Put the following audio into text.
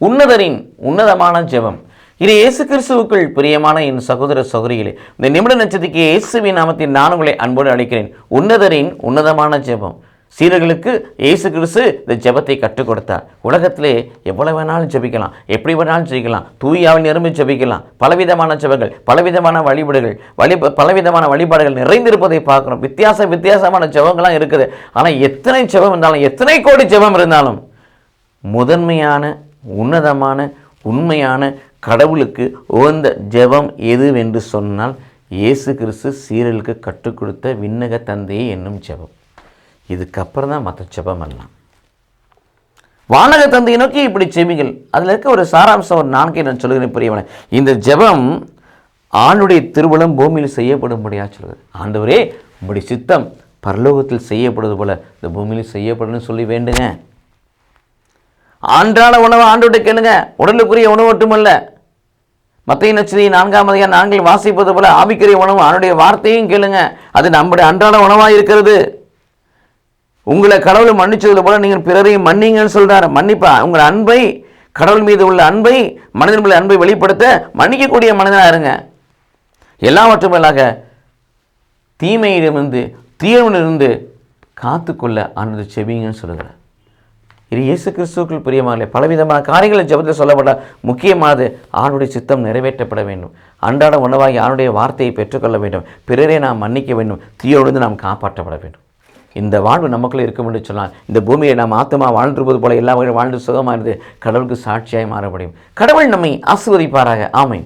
உன்னதரின் உன்னதமான ஜெபம். இது இயேசு கிறிஸ்துவுக்குள் பிரியமான என் சகோதர சகோதரிகளே, இந்த நிமிட நட்சத்திரக்கு இயேசுவின் நாமத்தில் நான் உங்களை அன்போடு அழைக்கிறேன். உன்னதரின் உன்னதமான ஜெபம். சீடர்களுக்கு இயேசு கிறிஸ்து இந்த ஜெபத்தை கற்றுக் கொடுத்தார். உலகத்திலே எவ்வளவு வேணாலும் ஜெபிக்கலாம், எப்படி வேணாலும் ஜெபிக்கலாம், தூயாவில் நிரம்பி ஜெபிக்கலாம். பலவிதமான ஜெபங்கள், பலவிதமான பலவிதமான வழிபாடுகள் நிறைந்திருப்பதை பார்க்குறோம். வித்தியாசமான ஜெபங்கள்லாம் இருக்குது. ஆனால் எத்தனை ஜெபம் இருந்தாலும், எத்தனை கோடி ஜெபம் இருந்தாலும், முதன்மையான உன்னதமான உண்மையான கடவுளுக்கு உகந்த ஜெபம் எதுவென்று சொன்னால் இயேசு கிறிஸ்து சீரலுக்கு கற்றுக் கொடுத்த விண்ணக தந்தையே என்னும் ஜெபம். இதுக்கப்புறம் தான் மற்ற ஜெபம் எல்லாம். வானக தந்தையை நோக்கி இப்படி ஜெபிகள். அதில் இருக்க ஒரு சாராம்சம் ஒரு நான்கை நான் சொல்கிறேன் பெரியவனே. இந்த ஜெபம் ஆண்டுடைய திருவுளம் பூமியில் செய்யப்படும்படியாக சொல்கிறது. ஆண்டவரே, உங்களுடைய சித்தம் பரலோகத்தில் செய்யப்படுவது போல இந்த பூமியில் செய்யப்படணும்னு சொல்லி வேண்டுங்க. அன்றாட உணவை ஆண்டோட்டு கேளுங்க. உடலுக்குரிய உணவு மட்டுமல்ல, மத்தேயு நற்செய்தி 4ஆம் அதிகாரம் 4 வாசிப்பது போல ஆவிக்குரிய உணவு அவனுடைய வார்த்தையும் கேளுங்க. அது நம்முடைய அன்றாட உணவாக இருக்கிறது. உங்களை கடவுள் மன்னிச்சது போல நீங்கள் பிறரையும் மன்னிங்கன்னு சொல்றாரு. மன்னிப்பா உங்கள் அன்பை, கடவுள் மீது உள்ள அன்பை, மனிதன் மீது அன்பை வெளிப்படுத்த மன்னிக்கக்கூடிய மனிதனாக இருங்க. எல்லாவற்றும் மேலாக தீமையிலிருந்து தீயவனிலிருந்து காத்துக்கொள்ள ஆண்டவர் செபிங்கன்னு சொல்லுகிறார். இது இயேசு கிறிஸ்துவுக்குள் பிரியமாக பலவிதமான காரியங்களை ஜெபத்தில் சொல்லப்பட்ட முக்கியமானது ஆணுடைய சித்தம் நிறைவேற்றப்பட வேண்டும். அன்றாட உணவாகி ஆணுடைய வார்த்தையை பெற்றுக்கொள்ள வேண்டும். பிறரை நாம் மன்னிக்க வேண்டும். தீயோடு நாம் காப்பாற்றப்பட வேண்டும். இந்த வாழ்வு நமக்குள்ளே இருக்கும் என்று சொன்னால் இந்த பூமியை நாம் ஆத்மா வாழ்ந்திருப்பது போல எல்லா வகையும் வாழ்ந்து சுகமாக இருந்து கடவுளுக்கு சாட்சியாய் மாற முடியும். கடவுள் நம்மை ஆசீர்வதிப்பாராக. ஆமென்.